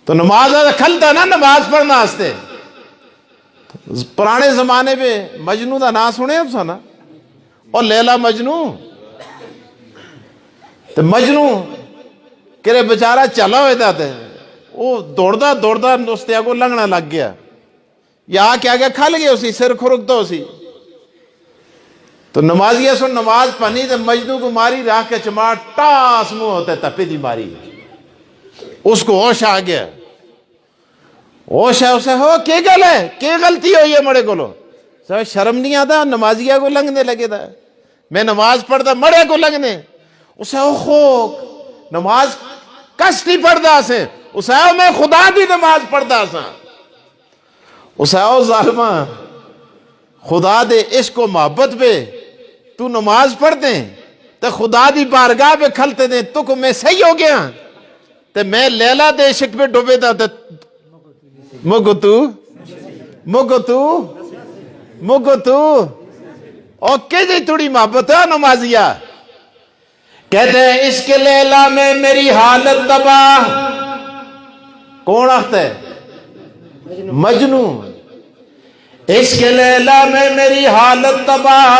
تو نماز کھلتا نا نماز پڑھنا واسطے. پرانے زمانے میں مجنو دا نام سنے ہو سنا, اور لیلا مجنو. تو مجنو کہ بچارا چلا ہوتا تھا, وہ دوڑتا دوڑتا دوستیا کو لنگنا لگ گیا, یا کیا گیا کھل گیا اسی سر کھرکتا اسی. تو نمازیہ سن نماز پڑھنی تو مجنو کو ماری راہ کے چمار ٹاس منہ ہوتا ہے تپی دی ماری. اس کو ہوش آ گیا, ہوش ہے اسے, ہو کی گل ہے, کی غلطی ہوئی ہے مڑے کو لو. شرم نہیں آتا نمازیہ کو لنگنے لگے تھا, میں نماز پڑھتا مڑے کو لنگنے. اسے خو نماز کس نہیں پڑھتا اسے, اسے میں خدا دی نماز پڑھتا سا. اسے ظالمہ خدا دے عشق و محبت پہ تو نماز پڑھتے تو خدا دی بارگاہ پہ کھلتے دیں تو کو میں صحیح ہو گیا تو میں لیلا دے عشق پہ ڈوبے تھا. مگو تو اوکے جی تھوڑی محبت ہے نمازیہ. کہتے ہیں عشق لیلا میں میری حالت تباہ. کون آختا ہے؟ مجنو. عشق لیلا میں میری حالت تباہ,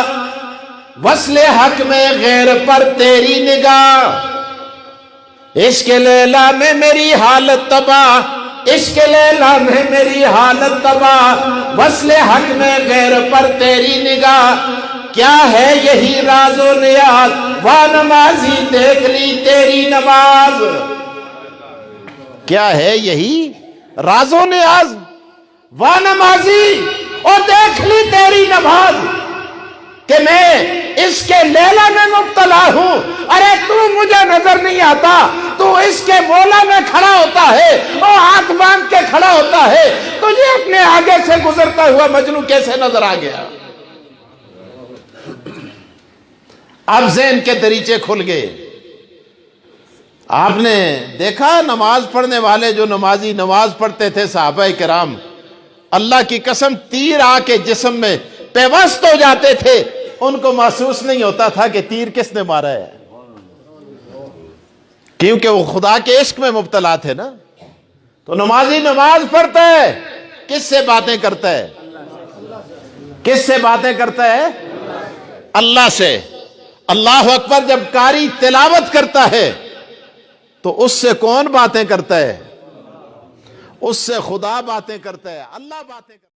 وصل حق میں غیر پر تیری نگاہ. عشق لیلا میں میری حالت تباہ, عشق لیلا میں میری حالت تباہ, وصل حق میں غیر پر تیری نگاہ. کیا ہے یہی راز و نیاز, واہ نمازی دیکھ لی تیری نماز. کیا ہے یہی راز و نیاز, واہ نمازی اور دیکھ لی تیری نماز, کہ میں اس کے لیلا میں مبتلا ہوں. ارے تو مجھے نظر نہیں آتا, تو اس کے مولا میں کھڑا ہوتا ہے اور ہاتھ باندھ کے کھڑا ہوتا ہے, تجھے اپنے آگے سے گزرتا ہوا مجنو کیسے نظر آ گیا. اب ذہن کے دریچے کھل گئے. آپ نے دیکھا نماز پڑھنے والے جو نمازی نماز پڑھتے تھے صحابہ کرام, اللہ کی قسم تیر آ کے جسم میں پیوست ہو جاتے تھے, ان کو محسوس نہیں ہوتا تھا کہ تیر کس نے مارا ہے, کیونکہ وہ خدا کے عشق میں مبتلا تھے نا. تو نمازی نماز پڑھتا ہے, کس سے باتیں کرتا ہے؟ کس سے باتیں کرتا ہے؟ اللہ سے. اللہ اکبر جب قاری تلاوت کرتا ہے تو اس سے کون باتیں کرتا ہے؟ اس سے خدا باتیں کرتا ہے, اللہ باتیں کرتا ہے.